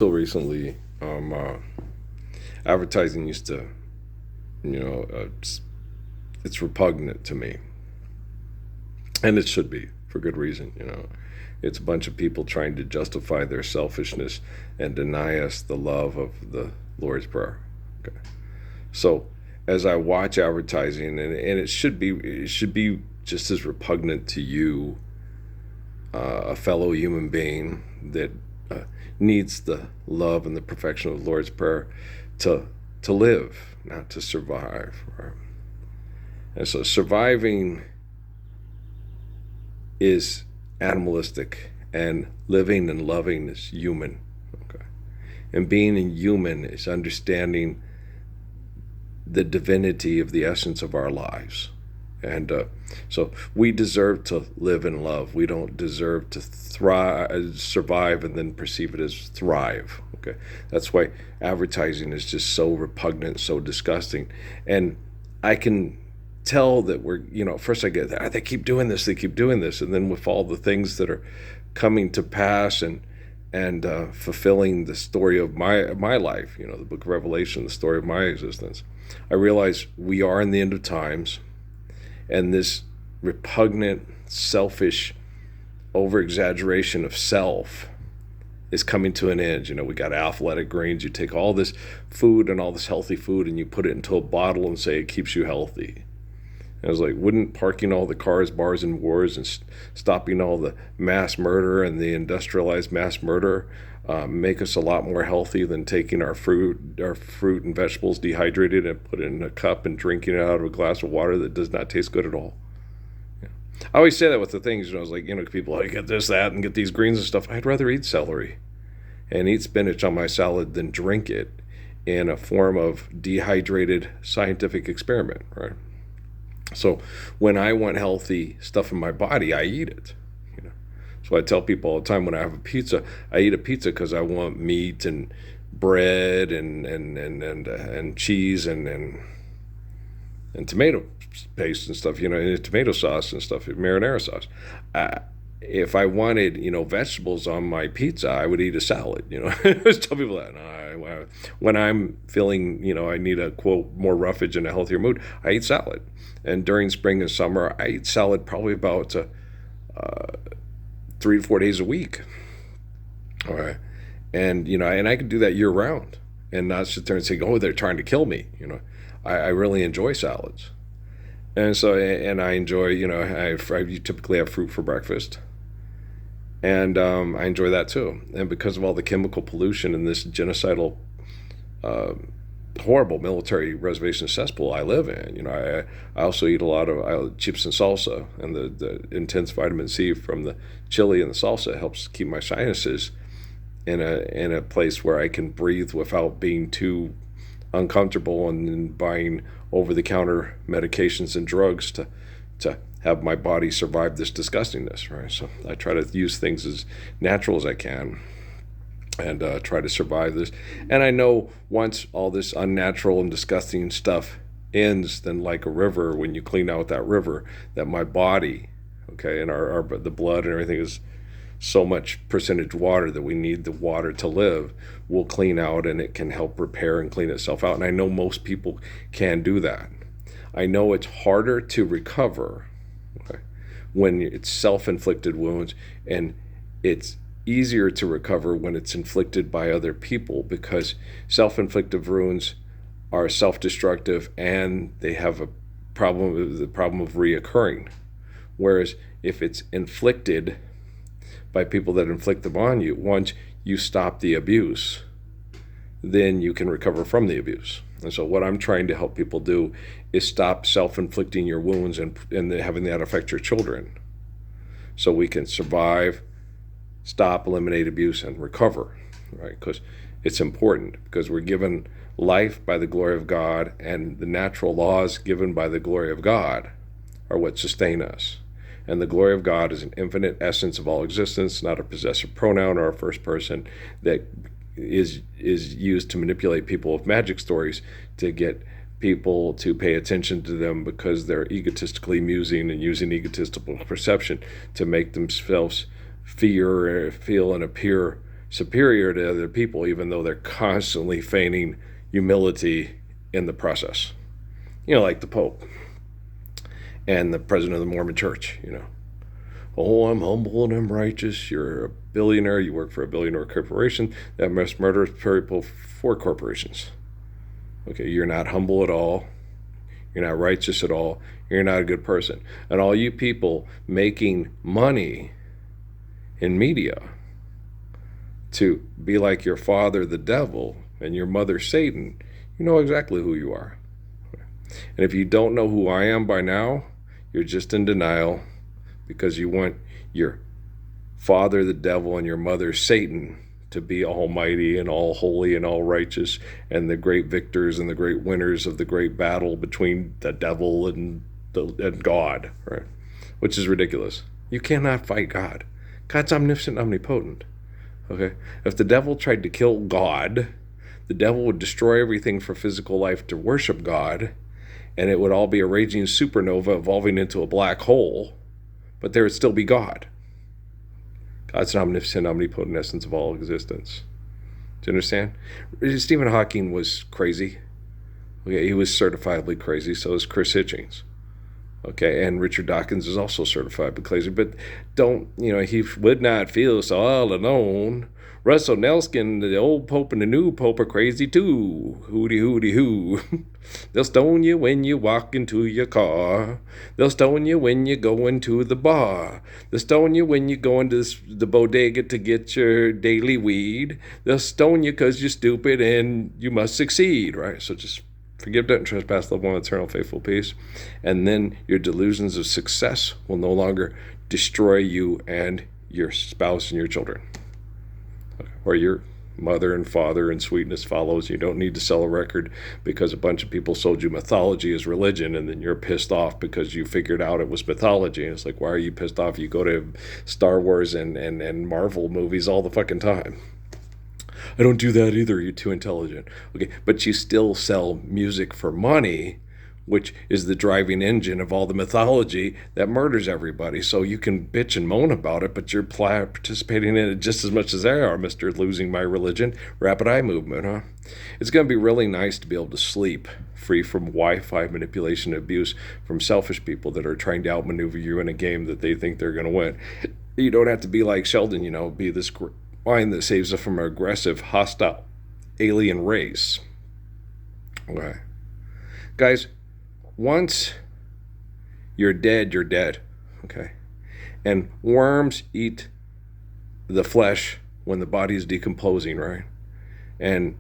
So recently, advertising used to, it's repugnant to me, and it should be for good reason. It's a bunch of people trying to justify their selfishness and deny us the love of the Lord's Prayer. Okay, so as I watch advertising, and it should be just as repugnant to you, a fellow human being that uh, needs the love and the perfection of the Lord's Prayer to to live, not to survive. Right? And so surviving is animalistic, and living and loving is human. Okay, and being a human is understanding the divinity of the essence of our lives. And so we deserve to live in love. We don't deserve to thrive, survive, and then perceive it as thrive. Okay, that's why advertising is just so repugnant, so disgusting. And I can tell that first I get that they keep doing this, they keep doing this, and then with all the things that are coming to pass and fulfilling the story of my life, the Book of Revelation, the story of my existence, I realize we are in the end of times, and this repugnant, selfish over exaggeration of self is coming to an end. We got athletic greens. You take all this food and all this healthy food and you put it into a bottle and say it keeps you healthy. And I was like, wouldn't parking all the cars, bars, and wars and stopping all the mass murder and the industrialized mass murder make us a lot more healthy than taking our fruit and vegetables dehydrated and put it in a cup and drinking it out of a glass of water that does not taste good at all? Yeah. I always say that with the things. I was like, people like get this, that, and get these greens and stuff. I'd rather eat celery and eat spinach on my salad than drink it in a form of dehydrated scientific experiment, right? So when I want healthy stuff in my body, I eat it. You know, so I tell people all the time when I have a pizza, I eat a pizza because I want meat and bread and cheese and tomato paste and stuff. And tomato sauce and stuff, marinara sauce. Uh, if I wanted, vegetables on my pizza, I would eat a salad. I just tell people that. No, when I'm feeling, I need a quote more roughage and a healthier mood, I eat salad. And during spring and summer, I eat salad probably about 3 to 4 days a week. All right, and I can do that year round, and not sit there and say, "Oh, they're trying to kill me." I really enjoy salads, and so and I enjoy, I typically have fruit for breakfast, and I enjoy that too. And because of all the chemical pollution in this genocidal, uh, horrible military reservation cesspool I live in, I also eat a lot of chips and salsa, and the intense vitamin C from the chili and the salsa helps keep my sinuses in a place where I can breathe without being too uncomfortable and buying over the counter medications and drugs to have my body survive this disgustingness, right? So I try to use things as natural as I can and try to survive this. And I know once all this unnatural and disgusting stuff ends, then like a river, when you clean out that river, that my body, okay, and our the blood and everything is so much percentage water that we need the water to live, will clean out, and it can help repair and clean itself out. And I know most people can do that. I know it's harder to recover, okay, when it's self-inflicted wounds, and it's easier to recover when it's inflicted by other people, because self-inflicted wounds are self-destructive and they have the problem of reoccurring. Whereas if it's inflicted by people that inflict them on you, once you stop the abuse, then you can recover from the abuse. And so what I'm trying to help people do is stop self-inflicting your wounds and having that affect your children, so we can survive, stop, eliminate abuse, and recover, right? Because it's important, because we're given life by the glory of God, and the natural laws given by the glory of God are what sustain us. And the glory of God is an infinite essence of all existence, not a possessive pronoun or a first person that is used to manipulate people with magic stories to get people to pay attention to them, because they're egotistically musing and using egotistical perception to make themselves feel and appear superior to other people, even though they're constantly feigning humility in the process. Like the Pope and the president of the Mormon Church. Oh, I'm humble and I'm righteous. You're a billionaire. You work for a billionaire corporation that must murder people for corporations. Okay, you're not humble at all. You're not righteous at all. You're not a good person. And all you people making money in media to be like your father, the devil, and your mother, Satan, you know exactly who you are. And if you don't know who I am by now, you're just in denial because you want your father, the devil, and your mother, Satan, to be almighty and all holy and all righteous and the great victors and the great winners of the great battle between the devil and God, right? Which is ridiculous. You cannot fight God. God's omniscient, omnipotent. Okay? If the devil tried to kill God, the devil would destroy everything for physical life to worship God, and it would all be a raging supernova evolving into a black hole, but there would still be God. God's an omniscient, omnipotent essence of all existence. Do you understand? Stephen Hawking was crazy. Okay, he was certifiably crazy, so is Chris Hitchens. Okay, and Richard Dawkins is also certifiably crazy, but he would not feel so all alone. Russell Nelson, the old pope and the new pope are crazy too. Hooty, hooty, hoo. They'll stone you when you walk into your car. They'll stone you when you go into the bar. They'll stone you when you go into the bodega to get your daily weed. They'll stone you because you're stupid and you must succeed, right? So just forgive, debt, and trespass, love one, eternal, faithful peace. And then your delusions of success will no longer destroy you and your spouse and your children. Or your mother and father and sweetness follows. You don't need to sell a record because a bunch of people sold you mythology as religion, and then you're pissed off because you figured out it was mythology. And it's like, why are you pissed off? You go to Star Wars and Marvel movies all the fucking time. I don't do that either. You're too intelligent. Okay, but you still sell music for money, which is the driving engine of all the mythology that murders everybody. So you can bitch and moan about it, but you're participating in it just as much as they are, Mr. Losing My Religion, Rapid Eye Movement, huh? It's going to be really nice to be able to sleep free from Wi-Fi manipulation and abuse from selfish people that are trying to outmaneuver you in a game that they think they're going to win. You don't have to be like Sheldon, be this line that saves us from an aggressive, hostile alien race. Okay. Guys, once you're dead, you're dead, okay? And worms eat the flesh when the body is decomposing, right? And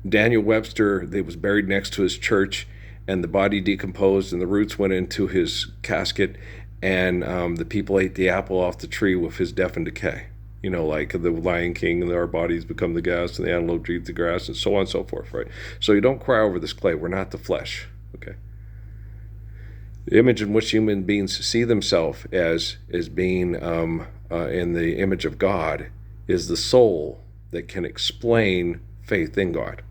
Daniel Webster, they was buried next to his church, and the body decomposed, and the roots went into his casket, and the people ate the apple off the tree with his death and decay. Like the Lion King, and our bodies become the grass, and the antelope eat the grass, and so on and so forth, right? So you don't cry over this clay. We're not the flesh, okay? The image in which human beings see themselves as being in the image of God is the soul that can explain faith in God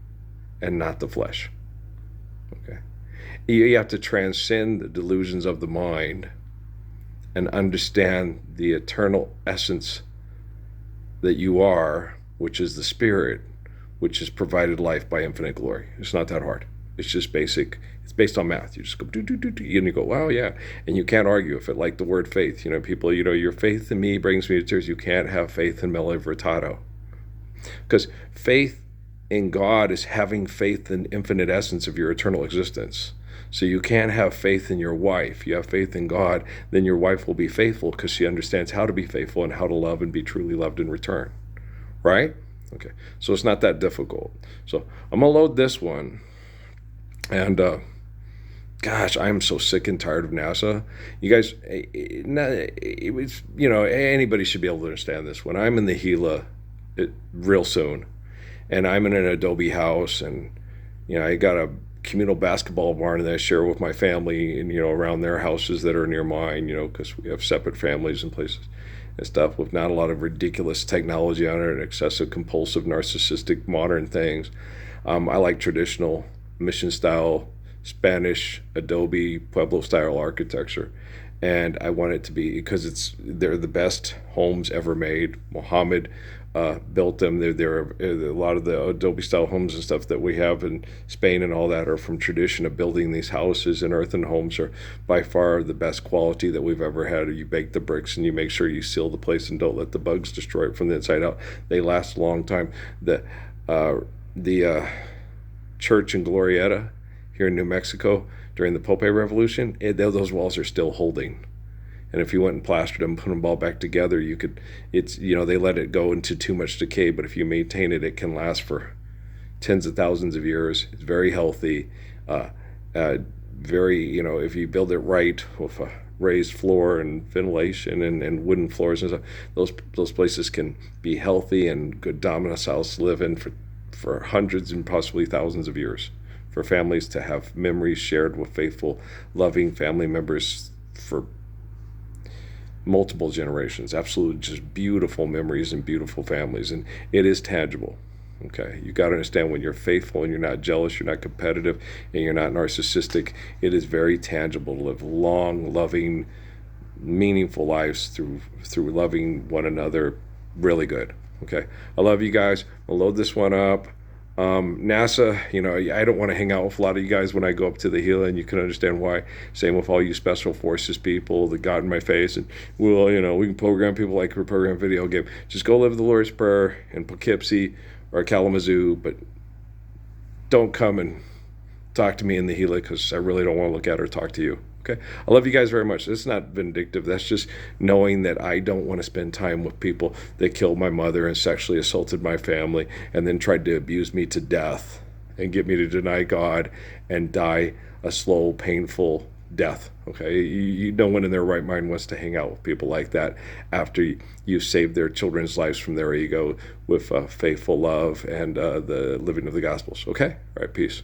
and not the flesh. Okay, you have to transcend the delusions of the mind and understand the eternal essence that you are, which is the spirit, which has provided life by infinite glory. It's not that hard. It's just basic. It's based on math. You just go do do do do, and you go, wow, yeah, and you can't argue with it. Like the word faith. People, your faith in me brings me to tears. You can't have faith in Mele Furtado, because faith in God is having faith in infinite essence of your eternal existence. So you can't have faith in your wife. You have faith in God, then your wife will be faithful because she understands how to be faithful and how to love and be truly loved in return, right? Okay, so it's not that difficult. So I'm gonna load this one. And gosh, I'm so sick and tired of NASA. You guys, it was, anybody should be able to understand this. When I'm in the Gila real soon, and I'm in an Adobe house, and I got a communal basketball barn that I share with my family, and around their houses that are near mine, because we have separate families and places and stuff with not a lot of ridiculous technology on it and excessive, compulsive, narcissistic, modern things. I like traditional mission style Spanish Adobe Pueblo style architecture, and I want it to be because they're the best homes ever made. Mohammed built them. They're a lot of the Adobe style homes and stuff that we have in Spain and all that are from tradition of building these houses, and earthen homes are by far the best quality that we've ever had. You bake the bricks and you make sure you seal the place and don't let the bugs destroy it from the inside out. They last a long time. The church in Glorieta here in New Mexico during the Pope Revolution, those walls are still holding. And if you went and plastered them, put them all back together, you could. It's they let it go into too much decay, but if you maintain it, it can last for tens of thousands of years. It's very healthy, very if you build it right with a raised floor and ventilation and wooden floors and stuff, those places can be healthy and good dominus house to live in for hundreds and possibly thousands of years. For families to have memories shared with faithful, loving family members for multiple generations. Absolutely just beautiful memories and beautiful families. And it is tangible. Okay. You got to understand, when you're faithful and you're not jealous, you're not competitive, and you're not narcissistic, it is very tangible to live long, loving, meaningful lives through loving one another really good. Okay. I love you guys. I'll load this one up. NASA, I don't want to hang out with a lot of you guys when I go up to the Gila, and you can understand why. Same with all you special forces people that got in my face and, well, we can program people like we program video game. Just go live the Lord's Prayer in Poughkeepsie or Kalamazoo, but don't come and talk to me in the Gila, because I really don't want to look at or talk to you. Okay. I love you guys very much. It's not vindictive. That's just knowing that I don't want to spend time with people that killed my mother and sexually assaulted my family and then tried to abuse me to death and get me to deny God and die a slow, painful death. Okay. No one in their right mind wants to hang out with people like that after you've saved their children's lives from their ego with faithful love and the living of the Gospels. Okay. All right. Peace.